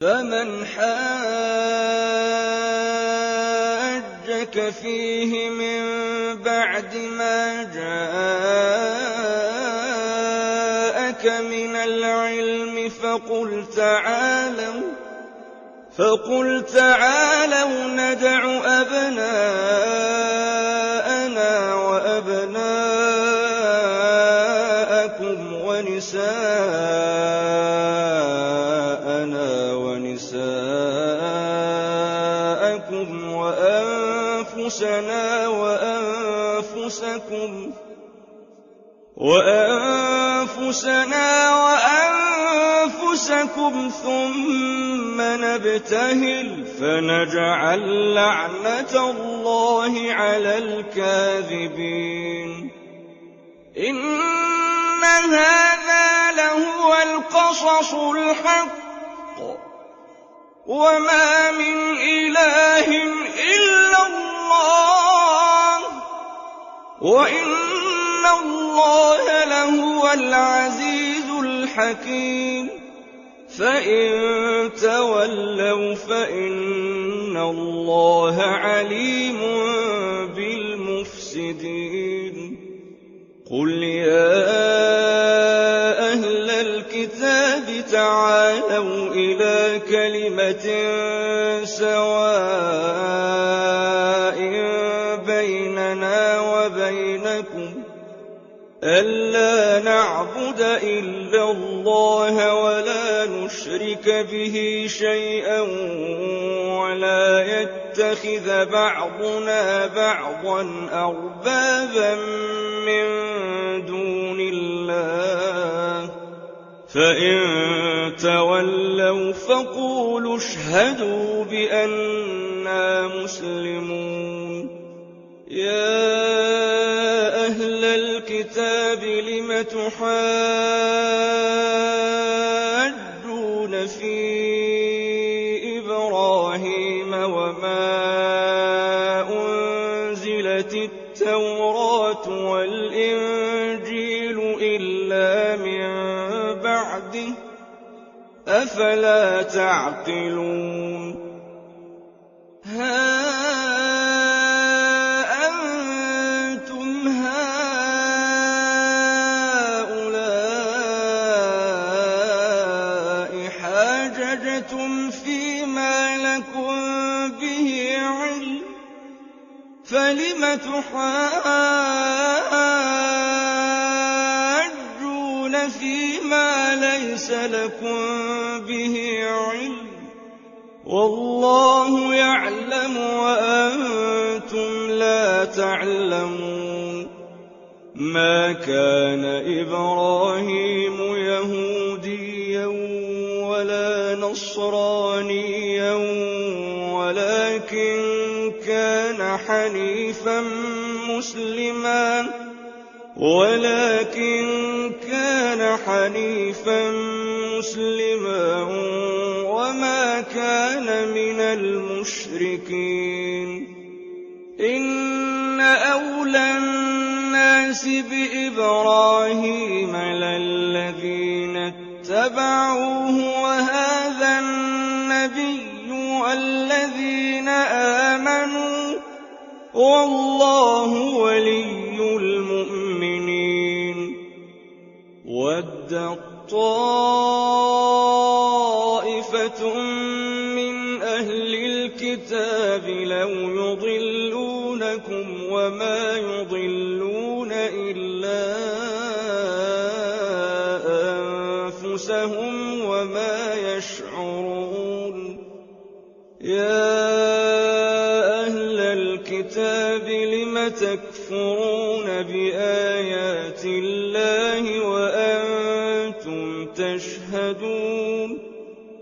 فمن حاجك فيه من بعد ما جاءك من العلم فقل تعالوا ندع أبناءنا وأبناءكم ونساءنا ونساءكم وأنفسنا وأنفسكم ثم نبتهل فنجعل لعنة الله على الكاذبين. إن هذا لهو القصص الحق وما من إله إلا الله وإن الله لهو العزيز الحكيم. فإن تولوا فإن الله عليم بالمفسدين. قل يا أهل الكتاب تعالوا إلى كلمة سواء بيننا وبينكم ألا نعبد إلا الله ولا نشرك به شيئا ولا يتخذ بعضنا بعضا أربابا من دون الله. فإن تولوا فقولوا اشهدوا بأننا مسلمون. يا أهل الكتاب لم تحاجون في إبراهيم وما أنزلت التوراة والإنجيل إلا من بعده أفلا تعقلون. فيما لكم به علم فلم تحاجون فيما ليس لكم به علم والله يعلم وأنتم لا تعلمون. ما كان إبراهيم يهوديا ولا نصرانيا ولكن كان حنيفا مسلما وما كان من المشركين. إن أولى الناس بإبراهيم للذين اتبعوه وهذا النبي والذين آمنوا والله ولي المؤمنين. ودت طائفة من أهل الكتاب لو يضلونكم وما يضلون إلا أنفسهم وما يشعرون. يا أهل الكتاب لم تكفرون بآيات الله وأنتم تشهدون.